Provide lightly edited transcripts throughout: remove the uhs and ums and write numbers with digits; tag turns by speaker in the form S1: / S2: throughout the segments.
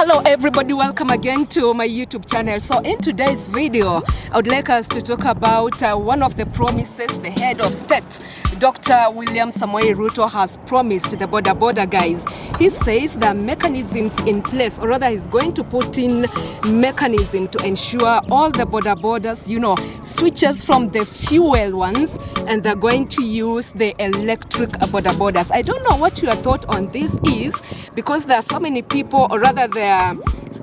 S1: Hello everybody, welcome again to my YouTube channel. So in today's video, I would like us to talk about one of the promises the head of state, Dr. William Samoei Ruto, has promised the bodaboda guys. He says the mechanisms in place, or rather he's going to put in mechanism to ensure all the bodabodas, switches from the fuel ones and they're going to use the electric bodabodas. I don't know what your thought on this is, because there are so many people, or rather there are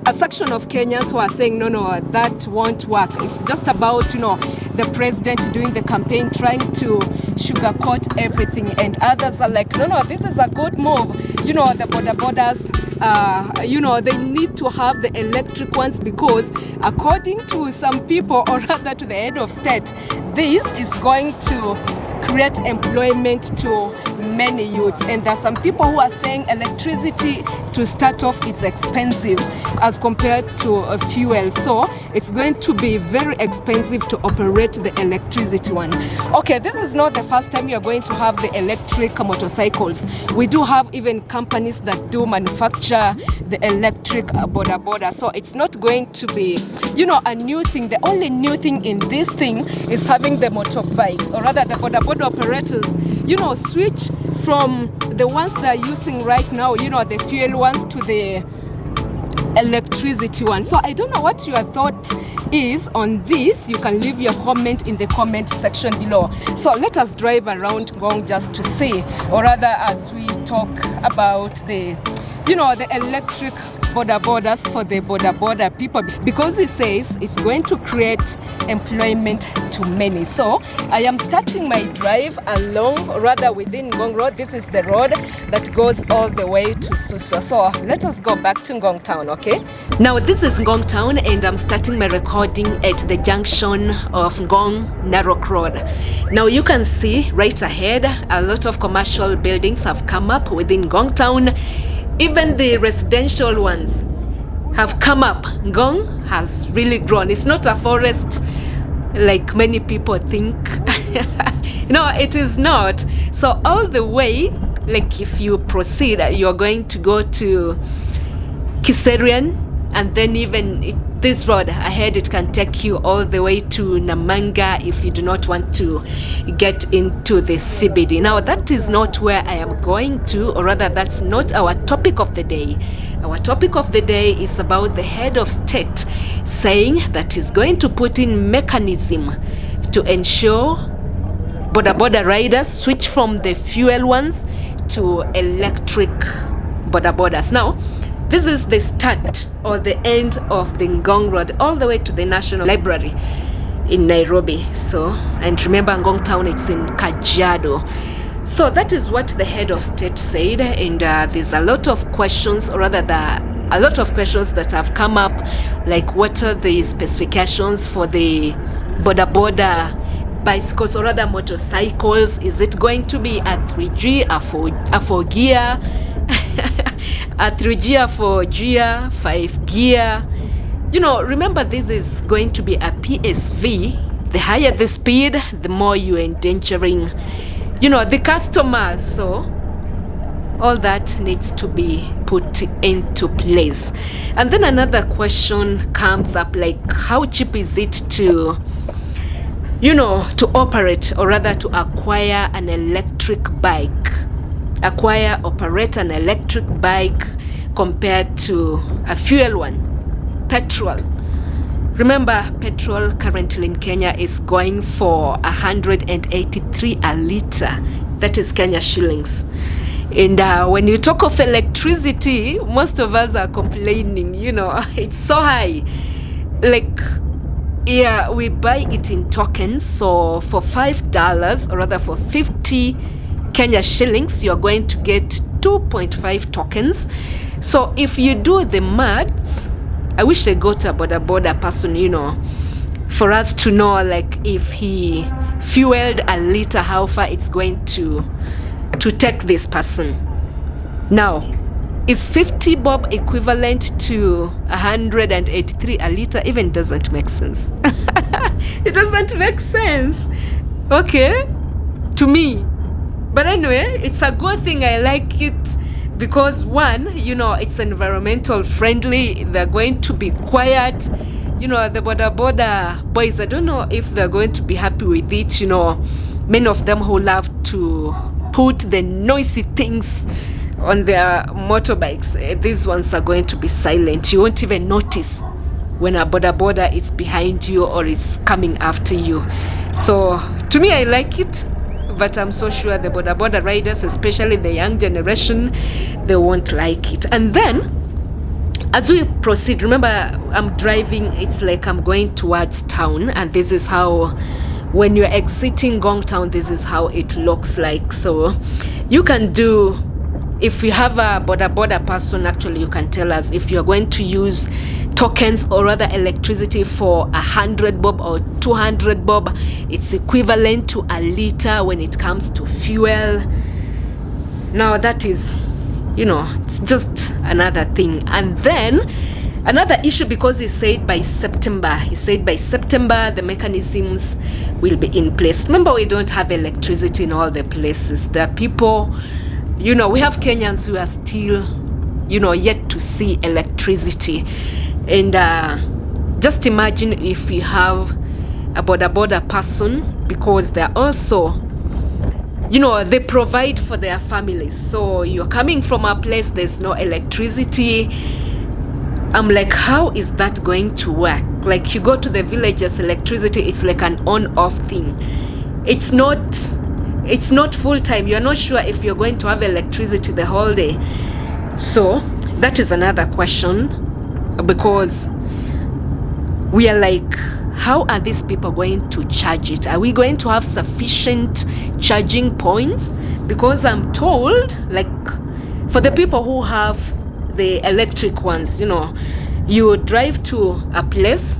S1: a section of Kenyans who are saying no, that won't work. It's just about the president doing the campaign, trying to sugarcoat everything, and others are like no, this is a good move. The bodabodas, they need to have the electric ones, because according to some people, or rather to the head of state, this is going to create employment to many youths. And there are some people who are saying electricity to start off, it's expensive as compared to a fuel, so it's going to be very expensive to operate the electricity one. Okay, this is not the first time you're going to have the electric motorcycles. We do have even companies that do manufacture the electric bodaboda, so it's not going to be a new thing. The only new thing in this thing is having the motorbikes, or rather the bodaboda operators switch from the ones they're using right now, the fuel ones, to the electricity one. So I don't know what your thought is on this. You can leave your comment in the comment section below. So let us drive around Ngong just to see, or rather as we talk about the the electric bodabodas for the bodaboda people, because he says it's going to create employment to many. So I am starting my drive along, or rather within Ngong Road. This is the road that goes all the way to Suswa. So let us go back to Ngong Town, okay? Now this is Ngong Town, and I'm starting my recording at the junction of Ngong Narok Road. Now you can see right ahead a lot of commercial buildings have come up within Ngong Town. Even the residential ones have come up. Ngong has really grown. It's not a forest like many people think. No, it is not. So all the way, like if you proceed, you're going to go to Kiserian, and then even this road ahead, it can take you all the way to Namanga if you do not want to get into the CBD. Now that is not where I am going to, or rather that's not our topic of the day. Our topic of the day is about the head of state saying that he's going to put in mechanism to ensure bodaboda riders switch from the fuel ones to electric bodabodas. Now this is the start or the end of the Ngong Road, all the way to the National Library in Nairobi. So, and remember Ngong Town, it's in Kajiado. So that is what the head of state said, and there's a lot of questions, or rather a lot of questions that have come up, like what are the specifications for the bodaboda bicycles, or rather motorcycles? Is it going to be a 3G, a 4 gear? A 3G, 4 gear, 5 gear. Remember this is going to be a PSV. The higher the speed, the more you're endangering, the customer. So all that needs to be put into place. And then another question comes up, like how cheap is it to operate, or rather to acquire an electric bike? Operate an electric bike compared to a fuel one, petrol. Remember, petrol currently in Kenya is going for 183 a liter. That is Kenya shillings. And when you talk of electricity, most of us are complaining, it's so high. Like, yeah, we buy it in tokens. So for $5, or rather for 50 Kenya shillings, you're going to get 2.5 tokens. So if you do the maths, I wish I got a bodaboda person, for us to know, like if he fueled a liter, how far it's going to take this person. Now, is 50 bob equivalent to 183 a liter? Even doesn't make sense. It doesn't make sense, okay, to me. But anyway, it's a good thing. I like it because one, you know, it's environmental friendly. They're going to be quiet. You know, the boda boys, I don't know if they're going to be happy with it. You know, many of them who love to put the noisy things on their motorbikes, these ones are going to be silent. You won't even notice when a boda is behind you or is coming after you. So to me, I like it, but I'm so sure the boda riders, especially the young generation, they won't like it. And then as we proceed, remember, I'm driving, it's like I'm going towards town, and this is how, when you're exiting Gong town, this is how it looks like. So you can do, if you have a boda person, actually you can tell us if you're going to use tokens or rather electricity for 100 bob or 200 bob. It's equivalent to a liter when it comes to fuel. Now that is, you know, it's just another thing. And then another issue, because he said by September the mechanisms will be in place. Remember, we don't have electricity in all the places. There are people, you know, we have Kenyans who are still, you know, yet to see electricity. And just imagine if we have a boda person, because they're also, you know, they provide for their families. So you're coming from a place, there's no electricity. I'm like, how is that going to work? Like, you go to the villages, electricity, it's like an on-off thing. It's not full time. You're not sure if you're going to have electricity the whole day. So that is another question, because we are like, how are these people going to charge it? Are we going to have sufficient charging points? Because I'm told, like, for the people who have the electric ones, you know, you drive to a place,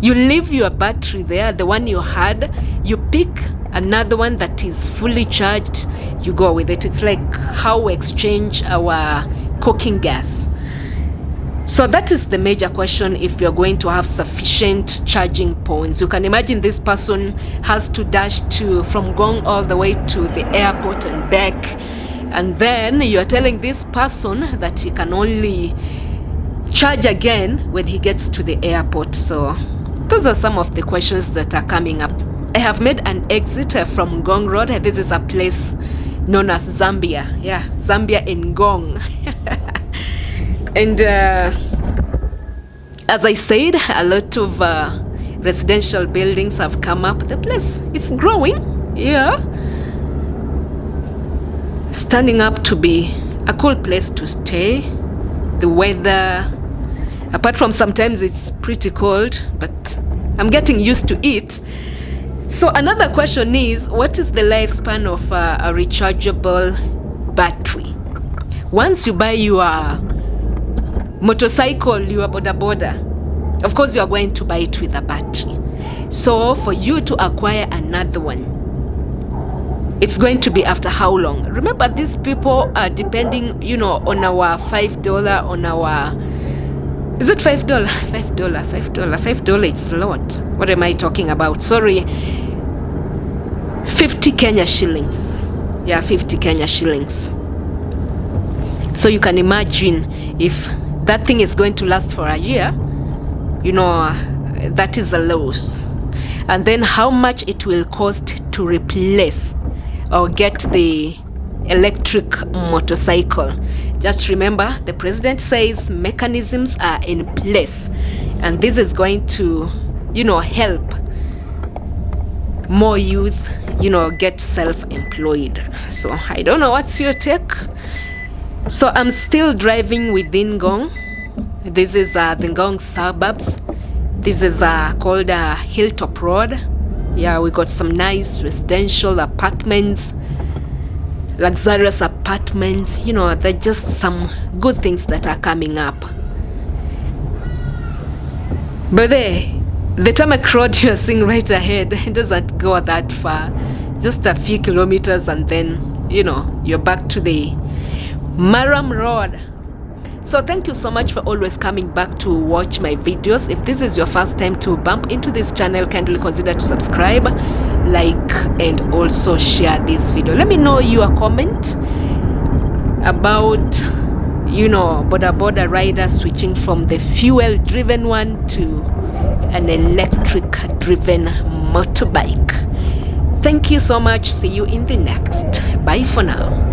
S1: you leave your battery there, the one you had, you pick another one that is fully charged, you go with it. It's like how we exchange our cooking gas. So that is the major question, if you're going to have sufficient charging points. You can imagine this person has to dash from Gong all the way to the airport and back. And then you're telling this person that he can only charge again when he gets to the airport. So those are some of the questions that are coming up. I have made an exit from Gong Road. This is a place known as Zambia. Yeah, Zambia in Gong. And as I said, a lot of residential buildings have come up. The place, it's growing, yeah. Standing up to be a cool place to stay. The weather, apart from sometimes it's pretty cold, but I'm getting used to it. So another question is, what is the lifespan of a rechargeable battery? Once you buy your motorcycle, your boda, of course you are going to buy it with a battery. So for you to acquire another one, it's going to be after how long? Remember, these people are depending, you know, on our $5, on our, is it $5? $5, it's a lot. What am I talking about? Sorry, 50 Kenya shillings. Yeah, 50 Kenya shillings. So you can imagine if that thing is going to last for a year, you know, that is a loss. And then how much it will cost to replace or get the electric motorcycle. Just remember, the president says mechanisms are in place, and this is going to, you know, help more youth, you know, get self-employed. So I don't know, what's your take? So I'm still driving within Gong. This is the Gong suburbs. This is called Hilltop Road. Yeah, we got some nice residential apartments, luxurious apartments. You know, they're just some good things that are coming up. But the tarmac road you're seeing right ahead, it doesn't go that far. Just a few kilometers, and then, you know, you're back to the Maram Road. So thank you so much for always coming back to watch my videos. If this is your first time to bump into this channel, kindly consider to subscribe, like, and also share this video. Let me know your comment about, you know, boda riders switching from the fuel driven one to an electric driven motorbike. Thank you so much. See you in the next. Bye for now.